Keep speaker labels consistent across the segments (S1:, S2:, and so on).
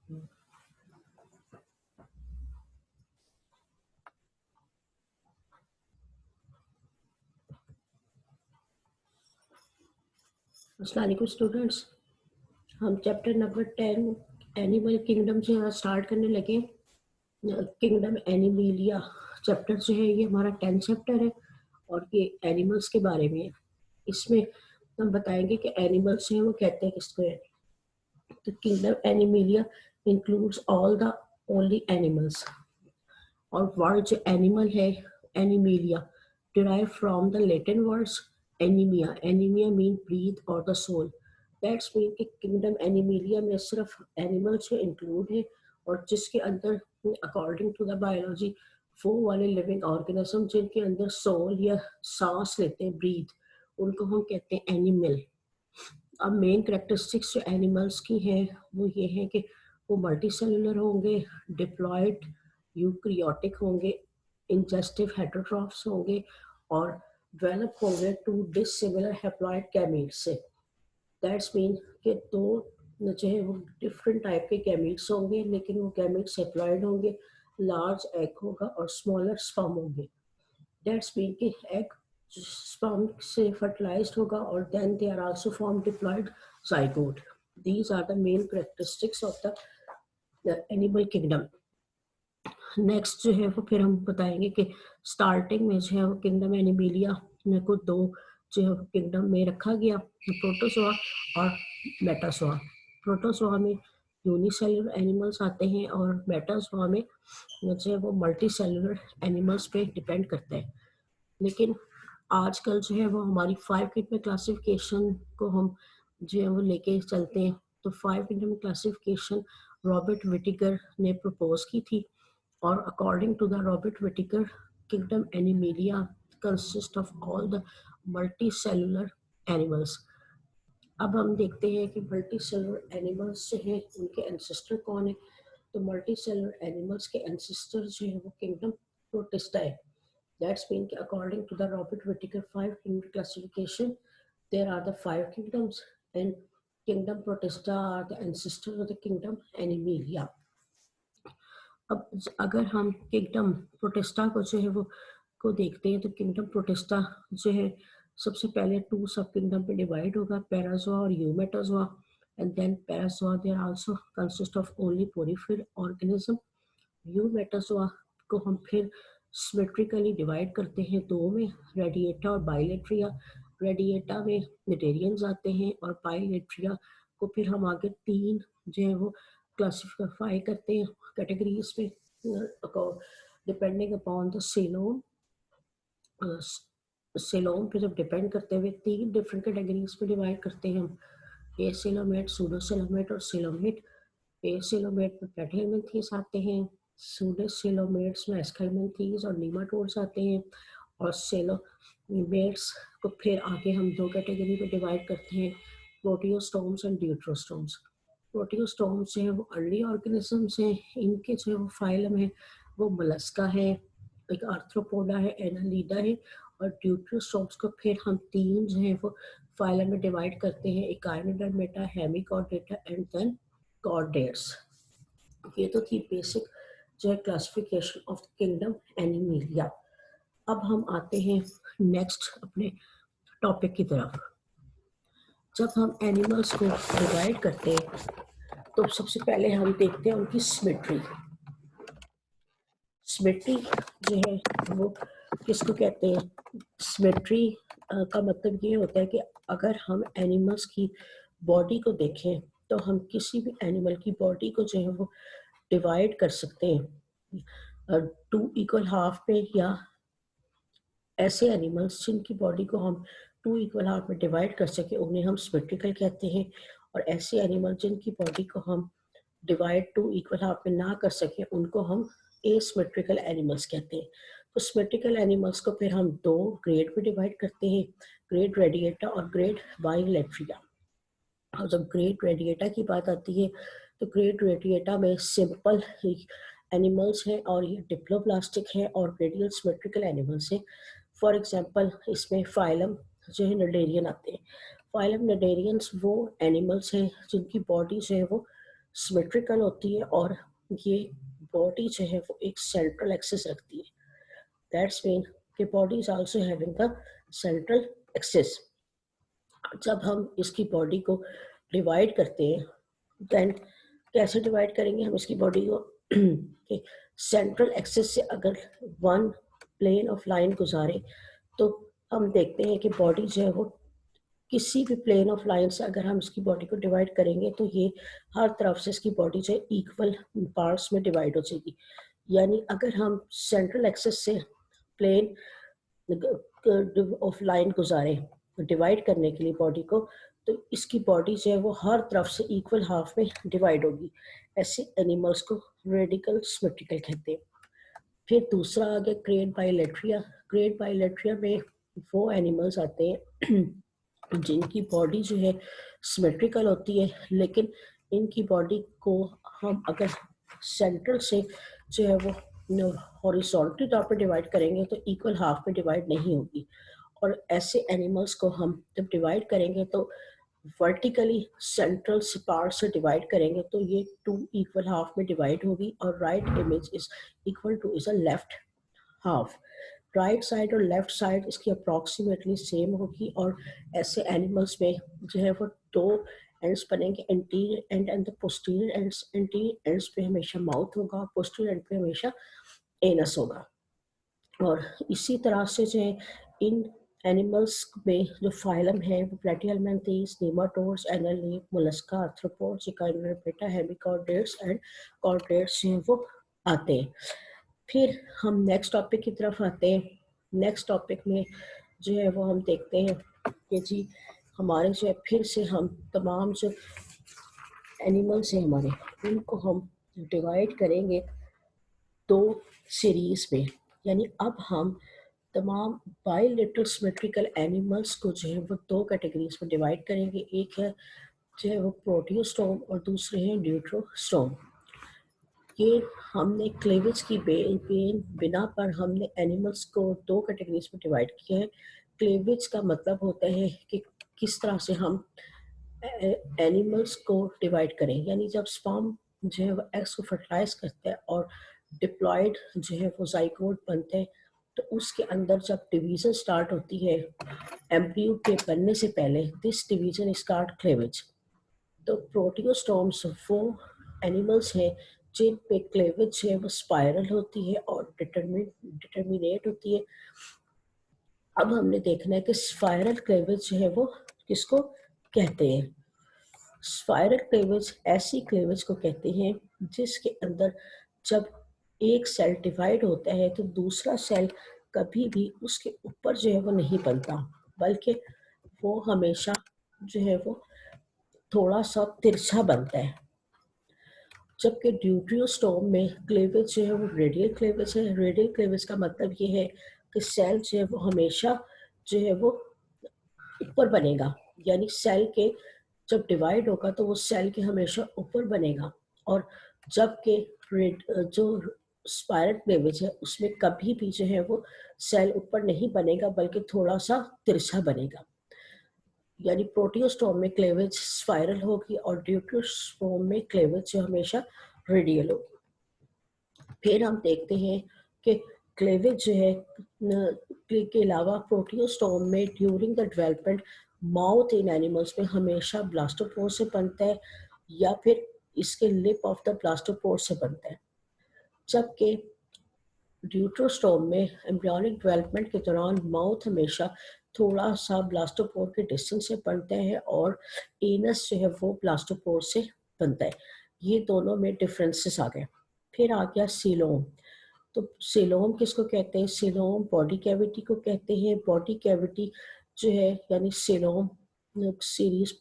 S1: अस्सलाम वालेकुम स्टूडेंट्स, हम चैप्टर नंबर 10 एनिमल किंगडम से यहाँ स्टार्ट करने लगे। किंगडम एनिमेलिया चैप्टर जो है ये हमारा 10 चैप्टर है और ये एनिमल्स के बारे में है। इसमें हम बताएंगे कि एनिमल्स हैं वो कहते हैं किसको है। तो kingdom Animalia includes all the only animals. और वर्ड जो एनिमल है Animalia derive from the Latin words anaemia. Anaemia mean breath और द सोल। दैट्स मीन कि किंगडम एनिमेलिया में सिर्फ एनिमल्स इंक्लूड है और जिसके अंदर अकॉर्डिंग टू द बायोलॉजी वो वाले लिविंग ऑर्गेनिज्म जिनके अंदर सोल या सांस लेते हैं ब्रीथ, उनको हम कहते हैं एनिमल। अब मेन करेक्टरिस्टिक्स जो एनिमल्स की हैं वो ये हैं कि वो मल्टी सेलुलर होंगे, डिप्लॉयड यूक्रियोटिक होंगे, इंजेस्टिव हेटरोट्रॉफ्स होंगे और डेवलप होंगे टू डिसिमिलर हैप्लॉइड गैमीट्स से। दैट्स मीन कि दो जो है वो डिफरेंट टाइप के गैमीट्स होंगे लेकिन वो गैमीट्स हैप्लॉइड होंगे, लार्ज एग होगा और स्मॉलर स्पर्म होंगे। दैट्स मीन कि एग sperm से fertilized होगा और then they are also formed diploid zygote. These are the main characteristics of the animal kingdom. Next जो है वो फिर हम बताएंगे कि स्टार्टिंग में जो है वो किंगडम एनिमेलिया में को दो जो है किंगडम में रखा गया, प्रोटोजोआ और मेटाजोआ। प्रोटोजोआ में यूनिसेलुलर एनिमल्स आते हैं और मेटाजोआ में जो है वो मल्टी सेलुलर एनिमल्स पे डिपेंड करते हैं। लेकिन आजकल जो है वो हमारी 5 किंगडम क्लासिफिकेशन को हम जो है वो लेके चलते हैं। तो 5 किंगडम क्लासिफिकेशन रॉबर्ट विटिकर ने प्रपोज की थी और according to the Robert Whittaker kingdom Animalia consist of all the multicellular animals. अब हम देखते हैं कि मल्टी सेलुलर एनिमल्स जो हैं उनके एंसेस्टर कौन है। तो मल्टी सेलुलर एनिमल्स के एंसेस्टर जो है वो किंगडम प्रोटिस्टा है। That's mean according to the Robert Whittaker 5 kingdom classification, there are the 5 kingdoms and kingdom Protista are the ancestors of the kingdom Animalia. अब अगर हम किंगडम प्रोटेस्टा को जो है वो को देखते हैं तो किंगडम प्रोटेस्टा जो है सबसे पहले 2 सब किंगडम पे डिवाइड होगा, पैराजोआ और Eumetazoa. And then Parazoa there also consist of only porifera organism. Eumetazoa को हम फिर सिमेट्रिकली डिवाइड करते हैं दो में, रेडिएटा और बाइलेट्रिया। रेडिएटा में निटेरियंस आते हैं और बाइलेट्रिया को फिर हम आगे 3 जो है वो क्लासिफाई करते हैं कैटेगरीज पे depending upon the coelom. Coelom पे जब डिपेंड करते हुए 3 डिफरेंट कैटेगरीज पे डिवाइड करते हैं हम, एसेलोमेट, सूडोसेलोमेट और सेलोमेट। एसेलोमेट में प्लेटिहेल्मिन्थेस आते हैं, सूडोसेलोमेट्स में एस्केल्मिन्थेस और नीमाटोड्स आते हैं और सेलोमेट्स को फिर आगे हम 2 कैटेगरी में डिवाइड करते हैं, प्रोटियोस्टोम्स एंड ड्यूट्रोस्टोम्स। प्रोटियोस्टोम्स जो है वो अर्ली ऑर्गेनिजम्स हैं, इनके जो है वो फाइलम है वो मोलस्का है, एक आर्थ्रोपोडा है, एनालिडा है। और ड्यूट्रोस्टोम्स को फिर हम 3 जो है वो फाइलम में डिवाइड करते हैं, Echinodermata, Hemichordata and then chordates. ये तो थी बेसिक जो है क्लासिफिकेशन ऑफ किंगडम एनिमेलिया। अब हम आते हैं नेक्स्ट अपने टॉपिक की तरफ। जब हम एनिमल्स को डिवाइड करते हैं तो सबसे पहले हम देखते हैं उनकी सिमेट्री। सिमेट्री जो है वो किसको कहते हैं? सिमेट्री का मतलब ये होता है कि अगर हम एनिमल्स की बॉडी को देखें तो हम किसी भी एनिमल की बॉडी को जो है वो डिवाइड कर सकते हैं 2 इक्वल हाफ पे, या ऐसे एनिमल्स जिनकी बॉडी को हम 2 इक्वल हाफ में डिवाइड कर सके उन्हें हम सिमेट्रिकल कहते हैं। और ऐसे एनिमल जिनकी बॉडी को हम डिवाइड 2 इक्वल हाफ में ना कर सके उनको हम एसिमेट्रिकल एनिमल्स कहते हैं। तो सिमेट्रिकल एनिमल्स को फिर हम 2 ग्रेड में डिवाइड करते हैं, ग्रेड रेडिएटा और ग्रेड बाइलेट्रिया। और जब ग्रेड रेडिएटा की बात आती है तो ग्रेड रेडिएटा में सिंपल एनिमल्स हैं और ये डिप्लोब्लास्टिक है और रेडियल सिमेट्रिकल एनिमल्स हैं। फॉर एग्जांपल इसमें फाइलम जो है नडेरियन आते हैं। फाइलम नडेरियंस वो एनिमल्स हैं जिनकी बॉडी जो है वो सिमेट्रिकल होती है और ये बॉडी जो है वो एक सेंट्रल एक्सिस रखती है. दैट्स मीन कि body is also having the central axis. जब हम इसकी बॉडी को डिवाइड करते हैं, देन कैसे डिवाइड करेंगे हम इसकी बॉडी को कि सेंट्रल एक्सिस से अगर वन प्लेन ऑफ लाइन गुजारे तो हम देखते हैं कि बॉडी जो है वो किसी भी प्लेन ऑफ लाइन से अगर हम इसकी बॉडी को डिवाइड करेंगे तो ये हर तरफ से इसकी बॉडी जो है इक्वल पार्ट्स में डिवाइड हो जाएगी. यानी अगर हम सेंट्रल एक्सिस से प्लेन ऑफ लाइन गुजारे डिवाइड करने के लिए बॉडी को, तो इसकी बॉडी जो है वो हर तरफ से इक्वल हाफ में डिवाइड होगी. ऐसे एनिमल्स को रेडिकल सिमेट्रिकल कहते हैं. फिर दूसरा आ गया ग्रेट बाइलेट्रिया. ग्रेट बाइलेट्रिया में वो एनिमल्स आते हैं जिनकी बॉडी जो है सिमेट्रिकल होती है, लेकिन इनकी बॉडी को हम अगर सेंट्रल से जो है वो हॉरिजॉन्टल तौर पर डिवाइड करेंगे तो इक्वल हाफ में डिवाइड नहीं होगी. और ऐसे एनिमल्स को हम जब डिवाइड करेंगे तो वर्टिकली सेंट्रल पार्ट से डिवाइड करेंगे तो ये टू इक्वल हाफ में डिवाइड होगी. और right image is equal two is a left half. Right side और लेफ्ट साइड इसकी अप्रॉक्सीमेटली सेम होगी. और ऐसे एनिमल्स में जो है वो दो एंड्स बनेंगे, anterior and and the posterior ends. Anterior ends पे हमेशा माउथ होगा, पोस्टीरियर एंड पे हमेशा एनस होगा. और इसी तरह से जो है इन एनिमल्स में जो फाइलम है वो Platyhelminthes, nematodes, annelid, Mollusca, arthropods, Echinodermata, hemichordates and chordates जो है वो आते हैं. फिर हम नेक्स्ट टॉपिक की तरफ आते हैं. नेक्स्ट टॉपिक में जो है वो हम देखते हैं कि जी हमारे जो है फिर से हम तमाम जो एनिमल्स हैं हमारे उनको हम डिवाइड करेंगे दो सीरीज में. यानी अब हम तमाम बाइलेटरल सिमेट्रिकल एनिमल्स को जो है वो दो कैटेगरीज में डिवाइड करेंगे. एक है जो है वो प्रोटियोस्टोम और दूसरे हैं ड्यूट्रोस्टोम. ये हमने क्लेवेज की बिना पर हमने एनिमल्स को दो कैटेगरीज में डिवाइड किया है. क्लेवेज का मतलब होता है कि किस तरह से हम एनिमल्स को डिवाइड करें. यानी जब स्पर्म जो है वो एग्स को फर्टिलाइज करता है और डिप्लॉयड जो है वो जाइगोट बनते हैं, तो उसके अंदर जब डिवीजन स्टार्ट होती है एम्ब्रियो के बनने से पहले, दिस डिवीजन स्टार्ट क्लेवेज. तो प्रोटियोस्टोम्स वो एनिमल्स हैं जिन पे क्लेवेज है वो स्पाइरल होती है और डिटर्मिनेट होती है. अब हमने देखना है कि स्पाइरल क्लेवेज जो है वो किसको कहते हैं. स्पाइरल क्लेवेज ऐसी क्लेवेज को कहते हैं जिसके अंदर जब एक सेल डिवाइड होता है तो दूसरा सेल कभी भी उसके ऊपर जो है वो नहीं बनता, बल्कि वो हमेशा जो है वो थोड़ा सा तिरछा बनता है. जबकि ड्यूट्रियोस्टोम में क्लेवेज जो है वो रेडियल क्लेवेज है. रेडियल क्लेवेज का मतलब ये है कि सेल जो है वो हमेशा जो है वो ऊपर बनेगा. यानी सेल के जब डिवाइड होगा तो वो सेल के हमेशा ऊपर बनेगा. और जबकि जो स्पाइरल क्लेवेज है उसमें कभी भी जो है वो सेल ऊपर नहीं बनेगा बल्कि थोड़ा सा तिरछा बनेगा. यानी प्रोटियोस्टोम में क्लेवेज स्पाइरल होगी और ड्यूट्रोस्टोम में क्लेवेज जो हमेशा रेडियल होगी. फिर हम देखते हैं कि क्लेवेज जो है के अलावा प्रोटियोस्टोम में during the development mouth in animals में हमेशा ब्लास्टोपोर से बनता है या फिर इसके लिप ऑफ द ब्लास्टोपोर से बनता है. जबकि ड्यूट्रोस्टोम में एम्ब्रियोनिक डेवलपमेंट के दौरान माउथ हमेशा थोड़ा सा ब्लास्टोपोर के डिस्टेंस से बनता है और एनस जो है वो ब्लास्टोपोर से बनता है. ये दोनों में डिफरेंसेस आ गए. फिर आ गया सीलोम. तो सीलोम किसको कहते हैं. सीलोम बॉडी कैविटी को कहते हैं. बॉडी कैविटी जो है यानी सीलोम सीरीज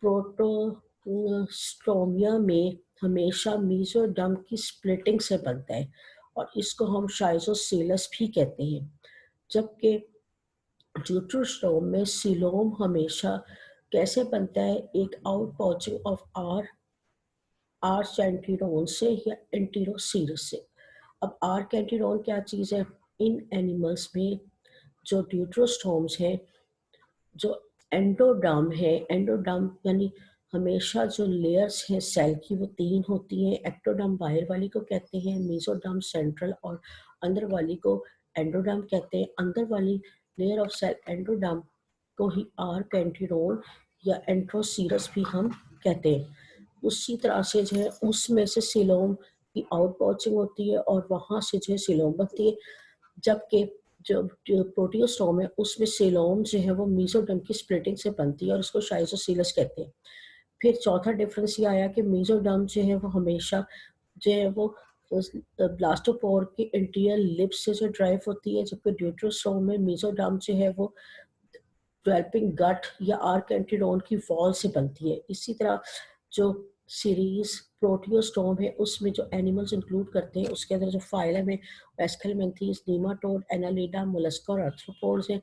S1: प्रोटोस्टोमिया में हमेशा मीजोडर्म की स्प्लिटिंग से बनता है और इसको हम शाइजोसीलस भी कहते हैं. जबकि ड्यूट्रोस्टोम में सीलोम हमेशा कैसे बनता है, एक आउट पाउचिंग ऑफ आर्च एंटीरोन से या एंटीरोसीरस से. अब आर्क एंटीरोन क्या चीज़ है. इन एनिमल्स में जो ड्यूट्रोस्टोम्स हैं, जो एंडोडर्म है, एंडोडर्म यानी हमेशा जो लेयर्स हैं सेल की वो 3 होती हैं। एक्टोडर्म बाहर वाली को कहते हैं, मेसोडर्म सेंट्रल और अंदर वाली को एंडोडर्म कहते हैं। अंदर वाली लेयर ऑफ सेल एंडोडर्म को ही आर्क एंटीरोन या एंट्रोसीरस भी हम कहते हैं। उसी तरह से जो है उसमें से सीलोम की आउट पाउचिंग होती है और वहाँ से जो है सीलोम बनती है, जबकि जो प्रोटियोस्टोम है उसमें सीलोम जो है वो मेसोडर्म की स्प्लिटिंग से बनती है और उसको शाइजोसीलस कहते हैं। फिर चौथा डिफरेंस ये आया कि मेसोडर्म जो है वो हमेशा जो है वो ब्लास्टोपोर के इंटीरियर लिप्स से जो ड्राइव होती है, जबकि ड्यूट्रोस्टोम में मेसोडर्म जो है वो डेवलपिंग गट या आर्क एंटीरोन की वॉल से बनती है। इसी तरह जो सीरीज प्रोटियोस्टोम है उसमें जो एनिमल्स इंक्लूड करते हैं उसके अंदर जो फाइलम है एस्केलमेंथीज, नेमाटोड, एनालिडा, मोलस्का और आर्थ्रोपोड्स हैं,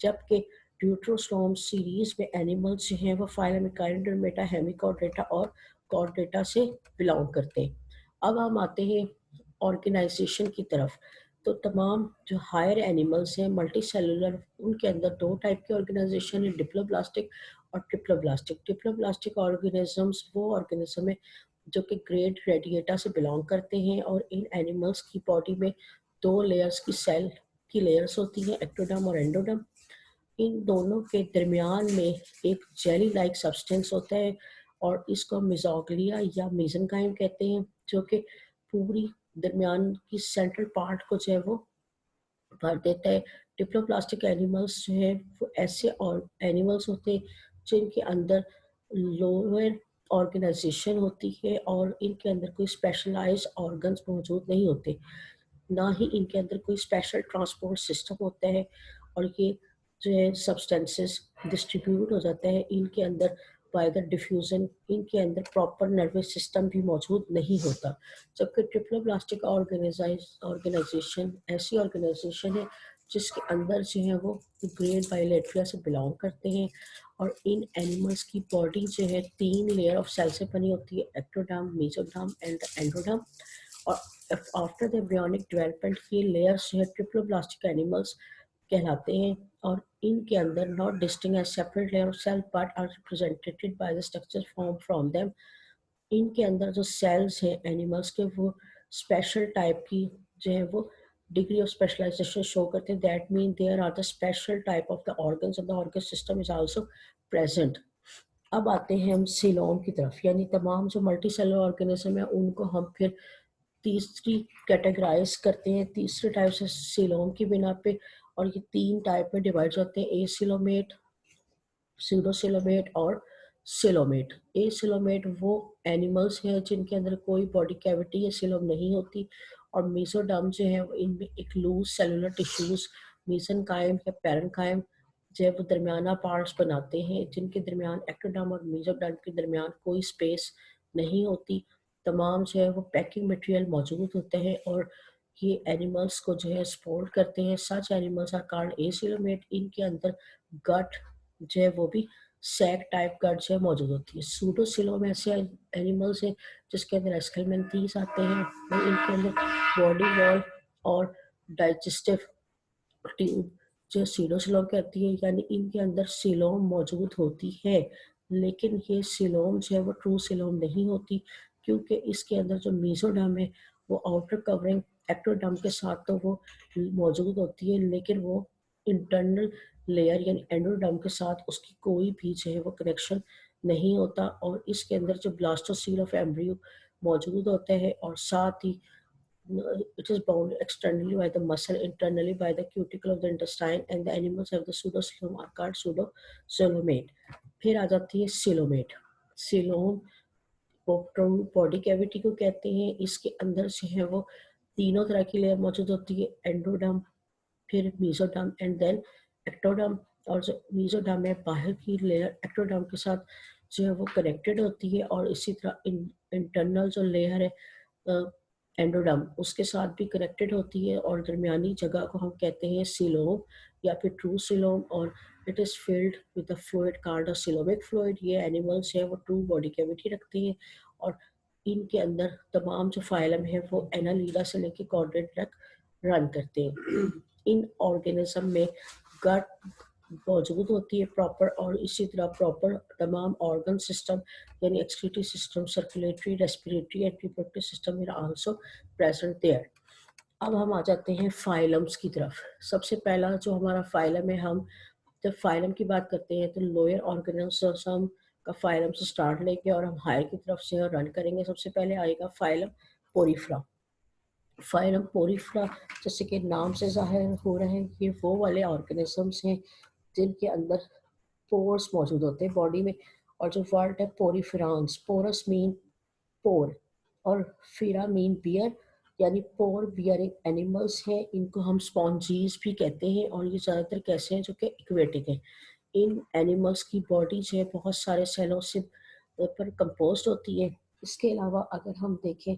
S1: जबकि ड्यूट्रोस्टोम सीरीज में एनिमल्स जो हैं वो फाइलम काइरोडर्मेटा, हेमिकॉर्डेटा और कॉर्डेटा से बिलोंग करते हैं। अब हम आते हैं ऑर्गेनाइजेशन की तरफ। तो तमाम जो हायर एनिमल्स हैं मल्टी सेलुलर, उनके अंदर दो टाइप के ऑर्गेनाइजेशन है, डिप्लोब्लास्टिक और ट्रिप्लोब्लास्टिक। डिप्लोब्लास्टिक ऑर्गेनिजम्स वो ऑर्गेनिज्म है जो कि ग्रेट रेडिएटा से बिलोंग करते हैं और इन एनिमल्स की बॉडी में दो लेयर्स की सेल की लेयर्स होती हैं, एक्टोडर्म और एंडोडर्म। इन दोनों के दरमियान में एक जेली लाइक सब्सटेंस होता है और इसको मिजोग्लिया या मेसेनकाइम कहते हैं, जो कि पूरी दरमियान की सेंट्रल पार्ट को जो है वो भर देता है। डिप्लोप्लास्टिक एनिमल्स जो है वो ऐसे और एनिमल्स होते हैं जिनके अंदर लोअर ऑर्गेनाइजेशन होती है और इनके अंदर कोई स्पेशलाइज्ड ऑर्गन्स मौजूद नहीं होते, ना ही इनके अंदर कोई स्पेशल ट्रांसपोर्ट सिस्टम होता है और ये जो है सब्सटेंसेस डिस्ट्रीब्यूट हो जाता है इनके अंदर बाय द डिफ्यूजन। इनके अंदर प्रॉपर नर्वस सिस्टम भी मौजूद नहीं होता, जबकि ट्रिप्लोब्लास्टिक ऑर्गेनाइजेशन ऐसी ऑर्गेनाइजेशन है जिसके अंदर जो है वो ग्रेड बाइलेट्रिया से बिलोंग करते हैं और इन एनिमल्स की बॉडी जो है 3 लेयर ऑफ सेल से बनी होती है, एक्टोडर्म, मेसोडर्म एंड एंडोडर्म। और आफ्टर द एम्ब्रियोनिक डेवलपमेंट ये लेयर्स जो है ट्रिप्लोब्लास्टिक एनिमल्स कहलाते हैं और इनके अंदर not distinct as separate layer of cell but are represented by the structure form from them. इनके अंदर जो सेल्स हैं एनिमल्स के वो स्पेशल टाइप की जो है वो डिग्री ऑफ स्पेशलाइजेशन शो करते हैं। That mean there are the special type of the organs and the organ system is also present. अब आते हैं हम सीलोम की तरफ, यानी तमाम जो मल्टी सेलुलर ऑर्गेनिज्म है उनको हम फिर तीसरी कैटेगराइज करते हैं, तीसरे टाइप से सीलोम की बिना पे। और ये 3 टाइप में डिवाइड होते हैं, एसिलोमेट, स्यूडोसिलोमेट और सिलोमेट। एसिलोमेट वो एनिमल्स हैं जिनके अंदर कोई बॉडी कैविटी या सिलोम नहीं होती और मेसोडर्म जो है वो इनमें एक लूज सेलुलर टिश्यूज मेसेनकाइम या पैरेन्काइम जो है वो दरमियाना पार्ट्स बनाते हैं, जिनके दरमियान एक्टोडर्म और मेसोडर्म के दरमियान कोई स्पेस नहीं होती। तमाम जो है वो पैकिंग मटेरियल मौजूद होते हैं और ये एनिमल्स को जो है सपोर्ट करते हैं। Such animals are called acoelomate. इनके अंदर गट जो है वो भी सैक टाइप गट जो है मौजूद होती है। सूडोसिलोम ऐसे एनिमल्स हैं जिसके अंदर एस्केलमेंथीज आते हैं और इनके अंदर बॉडी वॉल और डाइजेस्टिव ट्यूब जो सीडोसिलोम कहती है, यानी इनके अंदर सिलोम मौजूद होती है, लेकिन ये सिलोम जो है वो ट्रू सिलोम नहीं होती, क्योंकि इसके अंदर जो मेसोडर्म है वो आउटर कवरिंग एक्टोडर्म के साथ तो वो मौजूद होती है, लेकिन वो इंटरनल लेयर यानी एंडोडर्म के साथ उसकी कोई भी जो है वो कनेक्शन नहीं होता और इसके अंदर जो ब्लास्टोसील ऑफ एम्ब्रियो मौजूद होता है और साथ ही it is bound externally by the muscle, internally by the cuticle of the intestine, and the animals have the pseudocoelom are called pseudocoelomate. फिर आ जाती है सिलोमेट। सिलोम बॉडी कैविटी को कहते हैं। इसके अंदर जो है वो तीनों तरह की लेयर मौजूद होती है, एंडोडर्म, फिर मेसोडर्म एंड देन एक्टोडर्म। और जो मेसोडर्म है बाहर की लेयर एक्टोडर्म के साथ जो है वो कनेक्टेड होती है और इसी तरह इंटरनल जो लेयर है एंडोडर्म उसके साथ भी कनेक्टेड होती है और दरमियानी जगह को हम कहते हैं सिलोम या फिर ट्रू सिलोम और it is filled with the fluid called a coelomic fluid. ये एनिमल्स है वो ट्रू बॉडी कैविटी रखते हैं और इनके अंदर तमाम जो फाइलम है वो एनालीडा से लेकर कॉर्डेट तक रन करते हैं। इन ऑर्गेनिज्म में गट मौजूद होती है प्रॉपर, और इसी तरह प्रॉपर तमाम ऑर्गन सिस्टम यानी excretory system, circulatory, respiratory and reproductive system are also present there. अब हम आ जाते हैं फाइलम्स की तरफ। सबसे पहला जो हमारा फाइलम है, हम जब फाइलम की बात करते हैं तो लोअर ऑर्गेनिजम्स हम का फाइलम से स्टार्ट लेके और हम हायर की तरफ से रन करेंगे। सबसे पहले आएगा फाइलम पोरीफ्रा। फाइलम पोरीफ्रा जैसे कि नाम से जाहिर हो रहा है, ये वो वाले ऑर्गेनिजम्स हैं जिनके अंदर पोर्स मौजूद होते हैं बॉडी में। और जो वर्ड है पोरीफ्रांस, पोरस मीन पोर और फिरा मीन बियर, यानी पोर बियरिंग एनिमल्स हैं। इनको हम स्पॉन्जीज भी कहते हैं, और ये ज़्यादातर कैसे हैं, जो कि एक्वेटिक हैं। इन एनिमल्स की बॉडी जो है बहुत सारे सेलों से पर कंपोस्ट होती है। इसके अलावा अगर हम देखें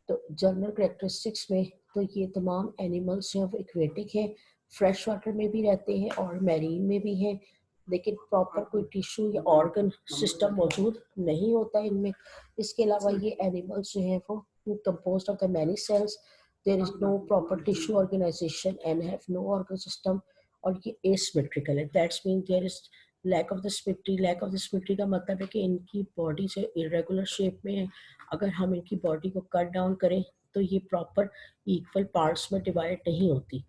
S1: तो जनरल करेक्टरिस्टिक्स में तो ये तमाम एनिमल्स जो हैं वो एक्वेटिक हैं, फ्रेश वाटर में भी रहते हैं और मैरीन में भी हैं, लेकिन प्रॉपर कोई टिश्यू या ऑर्गन सिस्टम मौजूद नहीं होता इनमें। इसके अलावा ये एनिमल्स जो हैं वो composed of the many cells, there is no proper tissue organization and have no organ system, और ये एसिमेट्रिकल है। That's mean there is lack of the symmetry. Lack of the symmetry का मतलब है कि इनकी बॉडी जो इरेगुलर शेप में है। अगर हम इनकी बॉडी को कट डाउन करें तो ये प्रॉपर इक्वल पार्ट्स में डिवाइड नहीं होती।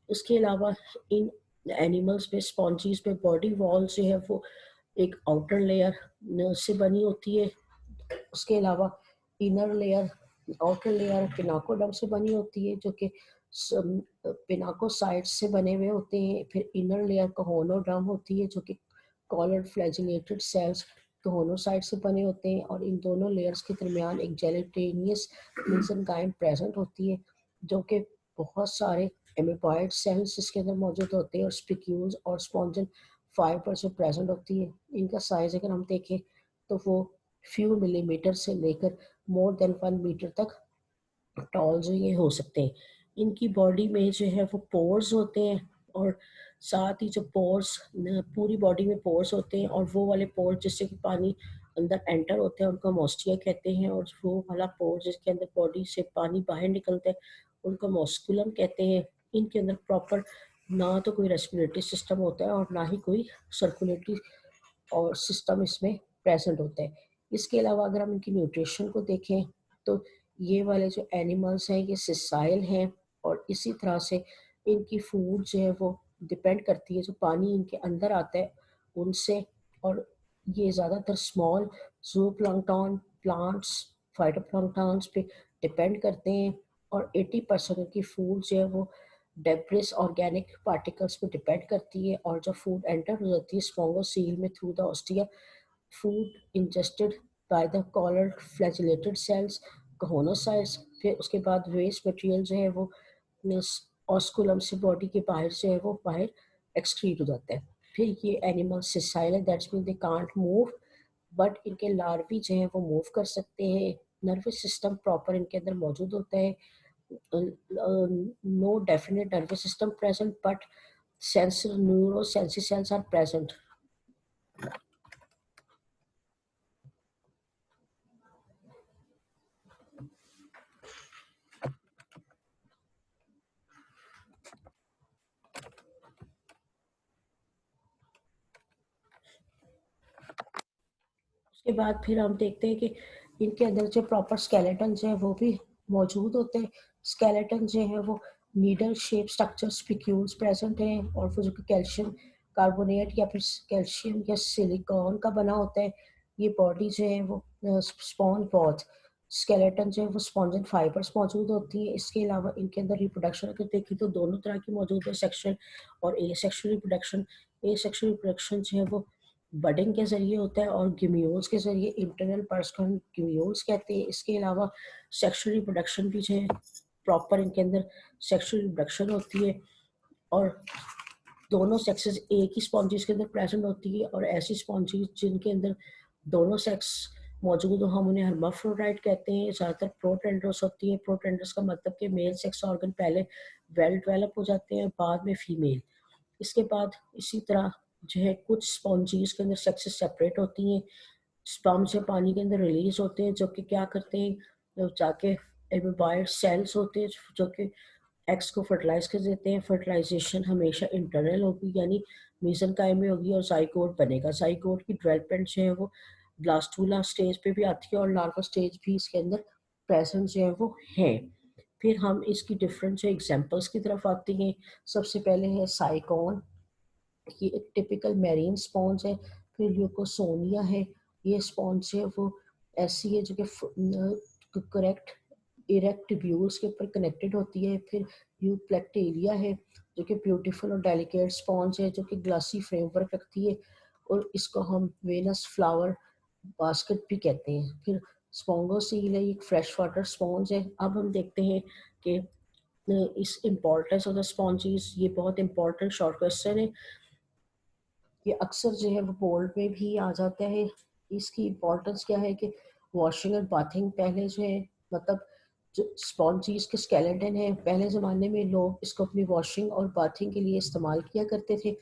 S1: इसके अलावा इन एनिमल्स में, स्पॉन्जीज में, बॉडी वॉल जो है वो एक आउटर लेयर से बनी होती है। उसके अलावा इनर लेयर, आउटर लेयर पिनाकोडर्म से बनी होती है, जो कि पिनाकोसाइट्स से बने हुए होते हैं। फिर इनर लेयर कोहोनोडर्म होती है, जो कि कॉलर फ्लैजिलेटेड सेल्स कोहोनोसाइट से बने होते हैं। और इन दोनों लेयर्स के दरमियान एक जेलेटिनियस मेसेनकाइम प्रेजेंट होती है, जो कि बहुत सारे एमिबॉइड सेल्स इसके अंदर मौजूद होते हैं, और स्पिक्यूल्स और स्पॉन्जन फाइबर से प्रेजेंट होती है। इनका साइज अगर हम देखें तो वो फ्यू मिलीमीटर से लेकर मोर देन 1 मीटर तक टॉल जो ये हो सकते हैं। इनकी बॉडी में जो है वो पोर्स होते हैं, और साथ ही जो पोर्स, पूरी बॉडी में पोर्स होते हैं, और वो वाले पोर्स जिससे कि पानी अंदर एंटर होते हैं उनको मॉस्टिया कहते हैं, और वो वाला पोर जिसके अंदर बॉडी से पानी बाहर निकलता है उनको मॉस्कुलम कहते हैं। इनके अंदर प्रॉपर ना तो कोई रेस्पिरेटरी सिस्टम होता है और ना ही कोई सर्कुलेटरी और सिस्टम इसमें प्रेजेंट होता है। इसके अलावा अगर हम इनकी न्यूट्रिशन को देखें तो ये वाले जो एनिमल्स हैं ये सिसाइल हैं, और इसी तरह से इनकी फूड जो है वो डिपेंड करती है जो पानी इनके अंदर आता है उनसे। और ये ज़्यादातर स्मॉल जूप्लैंक्टन प्लांट्स, फाइटोप्लैंक्टन्स पे डिपेंड करते हैं। और 80% इनकी फूड जो है वो डेब्रिस ऑर्गेनिक पार्टिकल्स पे डिपेंड करती है। और जब फूड एंटर हो जाती है स्पोंगोसील में through the ostia, food ingested by the collar flagellated cells choanocytes, फिर उसके बाद वेस्ट मटेरियल जो है वो ऑस्कुलम से बॉडी के बाहर से है वो बाहर एक्सक्रीट हो जाता है। फिर ये एनिमल सिसाइल है, that's mean they can't move, but इनके लार्वी जो है वो मूव कर सकते हैं। नर्वस सिस्टम प्रॉपर इनके अंदर मौजूद होता है। No definite nervous system present, but sensor neurosensory cells are present. उसके बाद फिर हम देखते हैं कि इनके अंदर जो प्रॉपर स्केलेटन जो है वो भी मौजूद होते हैं। स्केलेटन जो है वो needle shape structure spicules present हैं, और वो जो कि कैल्शियम कार्बोनेट या फिर कैल्शियम या सिलिकॉन का बना होता है। ये बॉडी जो है वो स्पॉन्ज बहुत स्केलेटन जो है वो स्पॉन्जन फाइबर्स मौजूद होती है। इसके अलावा इनके अंदर रिप्रोडक्शन अगर देखें तो दोनों तरह की मौजूद है, सेक्शुअल और ए सेक्शुअल रिप्रोडक्शन। ए सेक्शुअल रिप्रोडक्शन जो है वो बडिंग के ज़रिए होता है, और ग्यूम्यूल्स के ज़रिए, इंटरनल पर्स को हम ग्यूम्यूल्स कहते हैं। इसके अलावा सेक्शुअल रिप्रोडक्शन भी जो है प्रॉपर इनके अंदर सेक्शुअल रिप्रोडक्शन होती है, और दोनों सेक्सेस एक ही स्पॉन्जीज के अंदर प्रेजेंट होती है। और ऐसी स्पॉन्जीज जिनके अंदर दोनों सेक्स मौजूद हो हम उन्हें हर्माफ्रोडाइट कहते हैं। ज़्यादातर प्रोटेंडर्स होती है। प्रोटेंडर्स का मतलब कि मेल सेक्स ऑर्गन पहले वेल डेवलप हो जाते हैं, बाद में फीमेल। इसके बाद इसी तरह जो है कुछ स्पॉन्जीज के अंदर सेक्सेस सेपरेट होती हैं, स्पर्म से पानी के अंदर रिलीज होते हैं, जो कि क्या करते हैं, जाके एमिबॉयड सेल्स होते हैं जो कि एग्स को फर्टिलाइज कर देते हैं। फर्टिलाइजेशन हमेशा इंटरनल होगी, यानी मीजनकाइम में होगी और जाइगोट बनेगा। जाइगोट की डेवलपमेंट जो है वो ब्लास्टूला स्टेज पे भी आती है और लार्वा स्टेज भी इसके अंदर प्रेजेंट जो है वो है। फिर हम इसकी डिफरेंट जो एग्जांपल्स की तरफ आते हैं। सबसे पहले है साइकॉन, ये एक टिपिकल मैरीन स्पॉन्ज है। फिर ल्यूकोसोनिया है, ये स्पॉन्ज है वो ऐसी है जो कि करेक्ट इरेक्ट व्यूल्स के ऊपर कनेक्टेड होती है। फिर यूप्लेक्टेरिया है जो कि ब्यूटीफुल और डेलिकेट स्पॉन्ज है जो कि ग्लासी फ्रेमवर्क रखती है और इसको हम वेनस फ्लावर बास्केट भी कहते हैं। फिर स्पोंगोसील है, एक फ्रेश वाटर स्पॉन्ज है। अब हम देखते हैं कि इस इम्पोर्टेंस ऑफ द स्पॉन्जीज, ये बहुत इंपॉर्टेंट शॉर्ट क्वेश्चन है। ये अक्सर जो है वो बोर्ड में भी आ जाता है। इसकी इम्पोर्टेंस क्या है कि वॉशिंग और बाथिंग पहले जो है, मतलब जो स्पॉन्जीज के स्केलेटन है, पहले ज़माने में लोग इसको अपनी वॉशिंग और बाथिंग के लिए इस्तेमाल किया करते थे।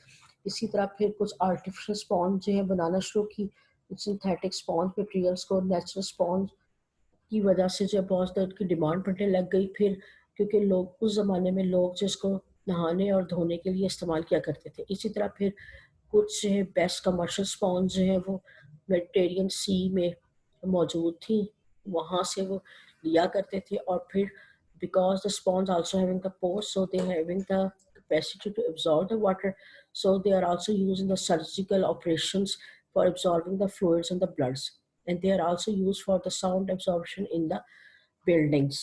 S1: इसी तरह फिर कुछ आर्टिफिशियल स्पॉन्ज जो है बनाना शुरू की। सिंथेटिक स्पॉन्ज मटेरियल्स को नेचुरल स्पॉन्ज की वजह से जो बहुत ज़्यादा की डिमांड बढ़ने लग गई। फिर क्योंकि लोग उस ज़माने में लोग जिसको नहाने और धोने के लिए इस्तेमाल किया करते थे। इसी तरह फिर कुछ जो है बेस्ट कमर्शियल स्पॉन्ज जो है वो मेडिटेरियन सी में मौजूद थी, वहाँ से वो लिया करते थे। और फिर because the sponge also having the pores, so they having the capacity to absorb the water, so they are also used in the surgical operations for absorbing the fluids and the bloods, and they are also used for the sound absorption in the buildings.